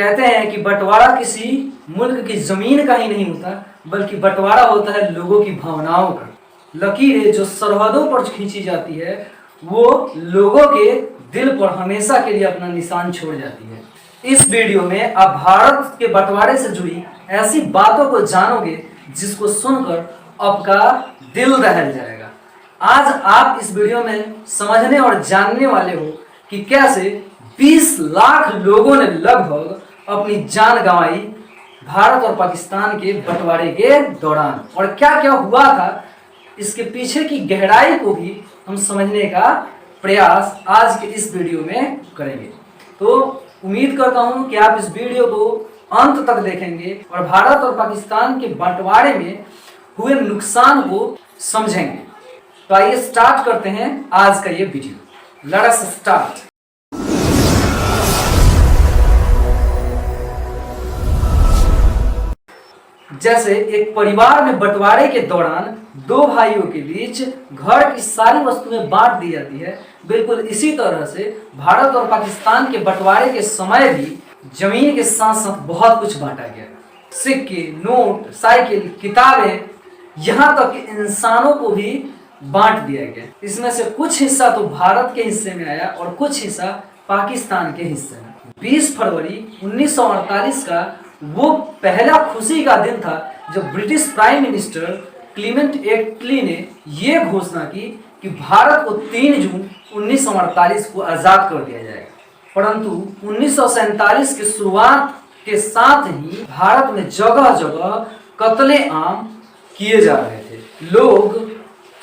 कहते हैं कि बंटवारा किसी मुल्क की जमीन का ही नहीं होता, बल्कि बंटवारा होता है लोगों की भावनाओं का। लकीरें जो सरहदों पर खींची जाती है वो लोगों के दिल पर हमेशा के लिए अपना निशान छोड़ जाती है। इस वीडियो में आप भारत के बंटवारे से जुड़ी ऐसी बातों को जानोगे जिसको सुनकर आपका दिल दहल जाएगा। आज आप इस वीडियो में समझने और जानने वाले हो कि कैसे 20 लाख लोगों ने लगभग अपनी जान गंवाई भारत और पाकिस्तान के बंटवारे के दौरान, और क्या क्या हुआ था इसके पीछे की गहराई को भी हम समझने का प्रयास आज के इस वीडियो में करेंगे। तो उम्मीद करता हूं कि आप इस वीडियो को अंत तक देखेंगे और भारत और पाकिस्तान के बंटवारे में हुए नुकसान को समझेंगे। तो आइए स्टार्ट करते हैं आज का ये वीडियो। Let us start. जैसे एक परिवार में बंटवारे के दौरान दो भाइयों के बीच घर की सारी वस्तुएं बांट दी जाती है, बिल्कुल इसी तरह से भारत और पाकिस्तान के बंटवारे के समय भी जमीन के साथ साथ बहुत कुछ बांटा गया। सिक्के, नोट, साइकिल, किताबें, यहाँ तक कि इंसानों को भी बांट दिया गया। इसमें से कुछ हिस्सा तो भारत के हिस्से में आया और कुछ हिस्सा पाकिस्तान के हिस्से में। 20 फरवरी 1948 का वो पहला खुशी का दिन था जब ब्रिटिश प्राइम मिनिस्टर क्लीमेंट एटली ने यह घोषणा की कि भारत को 3 जून 1948 को आजाद कर दिया जाएगा। परंतु 1947 की शुरुआत के साथ ही भारत में जगह जगह कत्ले आम किए जा रहे थे। लोग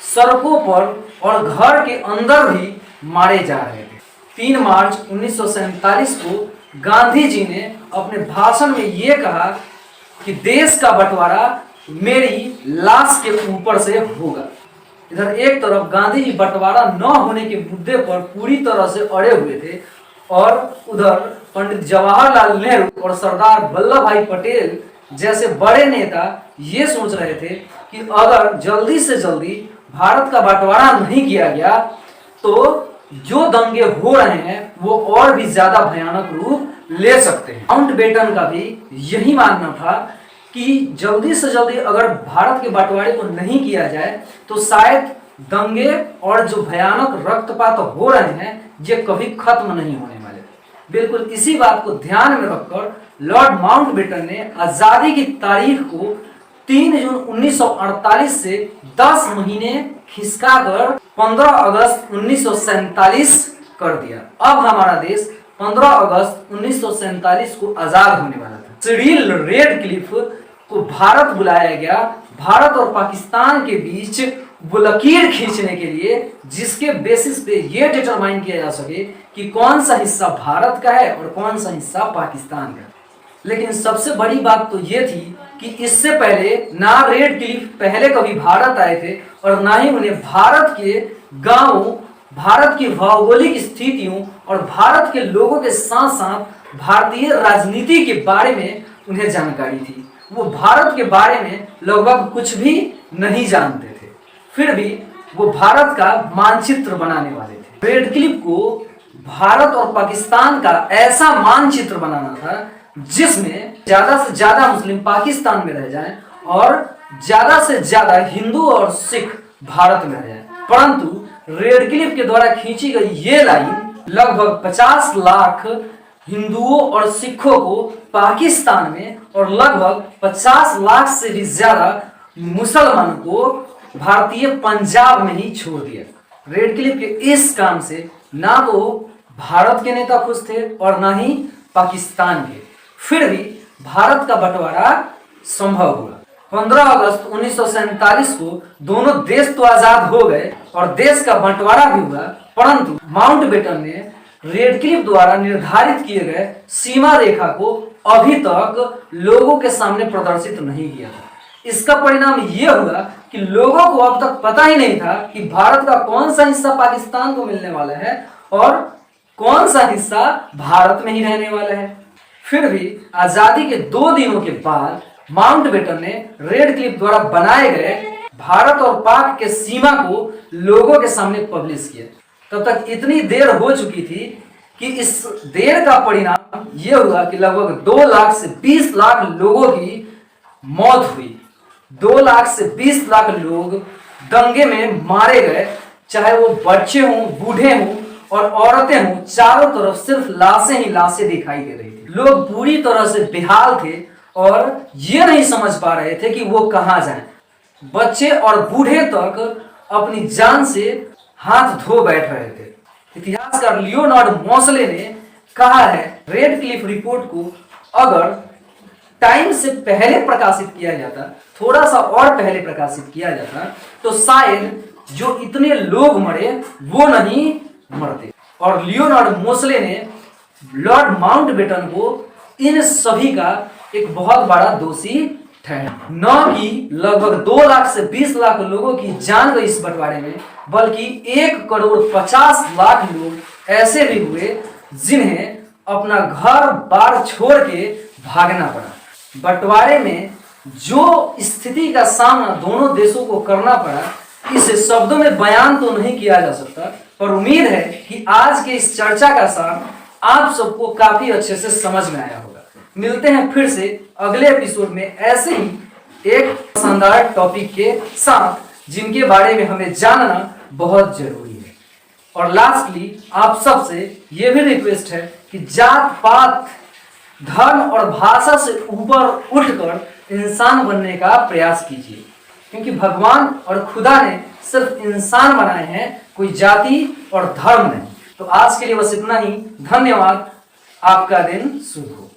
सड़कों पर और घर के अंदर भी मारे जा रहे थे। 3 मार्च 1947 को गांधी जी ने अपने भाषण में ये कहा कि देश का बंटवारा मेरी लाश के ऊपर से होगा। इधर एक तरफ गांधी जी बंटवारा न होने के मुद्दे पर पूरी तरह से अड़े हुए थे और उधर पंडित जवाहरलाल नेहरू और सरदार वल्लभ भाई पटेल जैसे बड़े नेता ये सोच रहे थे कि अगर जल्दी से जल्दी भारत का बंटवारा नहीं किया गया तो जो दंगे हो रहे हैं वो और भी ज्यादा भयानक रूप ले सकते हैं। माउंटबेटन का भी यही मानना था कि जल्दी से जल्दी अगर भारत के बंटवारे को नहीं किया जाए तो शायद दंगे और जो भयानक रक्तपात हो रहे हैं ये कभी खत्म नहीं होने वाले। बिल्कुल इसी बात को ध्यान में रखकर लॉर्ड माउंटबेटन ने आजादी की तारीख को 3 जून 1948 से 10 महीने खिसकाकर 15 अगस्त 1947 कर दिया। अब हमारा देश 15 अगस्त 1947 को आजाद होने वाला था। सिरिल रेडक्लिफ को भारत बुलाया गया, भारत और पाकिस्तान के बीच वो लकीर खींचने के लिए जिसके बेसिस पे ये डिटरमाइन किया जा सके कि कौन सा हिस्सा भारत का है और कौन सा हिस्सा पाकिस्तान का है। लेकिन सबसे बड़ी बात तो ये थी कि इससे पहले ना रेडक्लिफ पहले कभी भारत आए थे और ना ही उन्हें भारत के गांवों, भारत की भौगोलिक स्थितियों और भारत के लोगों के साथ साथ भारतीय राजनीति के बारे में उन्हें जानकारी थी। वो भारत के बारे में लगभग कुछ भी नहीं जानते थे, फिर भी वो भारत का मानचित्र बनाने वाले थे। रेडक्लिफ को भारत और पाकिस्तान का ऐसा मानचित्र बनाना था जिसमें ज्यादा से ज्यादा मुस्लिम पाकिस्तान में रह जाएं और ज्यादा से ज्यादा हिंदू और सिख भारत में रह जाएं। परंतु रेडक्लिफ के द्वारा खींची गई ये लाइन लगभग 50 लाख हिंदुओं और सिखों को पाकिस्तान में और लगभग 50 लाख से भी ज्यादा मुसलमानों को भारतीय पंजाब में ही छोड़ दिया। रेडक्लिफ के इस काम से ना तो भारत के नेता खुश थे और ना ही पाकिस्तान के, फिर भी भारत का बंटवारा संभव हुआ। 15 अगस्त 1947 को दोनों देश तो आजाद हो गए और देश का बंटवारा भी हुआ, परंतु माउंटबेटन ने रेडक्लिफ द्वारा निर्धारित किए गए सीमा रेखा को अभी तक लोगों के सामने प्रदर्शित नहीं किया था। इसका परिणाम यह हुआ कि लोगों को अब तक पता ही नहीं था कि भारत का कौन सा हिस्सा पाकिस्तान को मिलने वाला है और कौन सा हिस्सा भारत में ही रहने वाला है। फिर भी आजादी के 2 दिनों के बाद माउंटबेटन ने रेडक्लिफ द्वारा बनाए गए भारत और पाक के सीमा को लोगों के सामने पब्लिश किया। तब तक इतनी देर हो चुकी थी कि इस देर का परिणाम यह हुआ कि लगभग 2 लाख से 20 लाख लोगों की मौत हुई। 2 लाख से 20 लाख लोग दंगे में मारे गए, चाहे वो बच्चे हों, बूढ़े हों और औरतें हों। चारों तरफ सिर्फ लाशें ही लाशें दिखाई दे रही थी। लोग पूरी तरह से बेहाल थे और ये नहीं समझ पा रहे थे कि वो कहां जाएं। बच्चे और बूढ़े तक अपनी जान से हाथ धो बैठ रहे थे। इतिहासकार लियोनार्ड मोसले ने कहा है, रेड क्लिफ रिपोर्ट को अगर टाइम से पहले प्रकाशित किया जाता, थोड़ा सा और पहले प्रकाशित किया जाता, तो शायद जो इतने लोग मरे वो नहीं मरते। और लियोनार्ड मोसले ने लॉर्ड माउंटबेटन को इन सभी का एक बहुत बड़ा दोषी ठहराया। न कि लगभग 2 लाख से 20 लाख लोगों की जान गई इस बंटवारे में, बल्कि 1 करोड़ 50 लाख लोग ऐसे भी हुए जिन्हें अपना घर बार छोड़ के भागना पड़ा। बंटवारे में जो स्थिति का सामना दोनों देशों को करना पड़ा, इसे शब्दों में बयान तो नहीं किया जा सकता, पर उम्मीद है कि आज के इस चर्चा का सार आप सबको काफी अच्छे से समझ में आया होगा। मिलते हैं फिर से अगले एपिसोड में ऐसे ही एक शानदार टॉपिक के साथ जिनके बारे में हमें जानना बहुत जरूरी है। और लास्टली आप सबसे यह भी रिक्वेस्ट है कि जात पात धर्म और भाषा से ऊपर उठकर इंसान बनने का प्रयास कीजिए, क्योंकि भगवान और खुदा ने सिर्फ इंसान बनाए हैं, कोई जाति और धर्म नहीं। तो आज के लिए बस इतना ही। धन्यवाद। आपका दिन शुभ हो।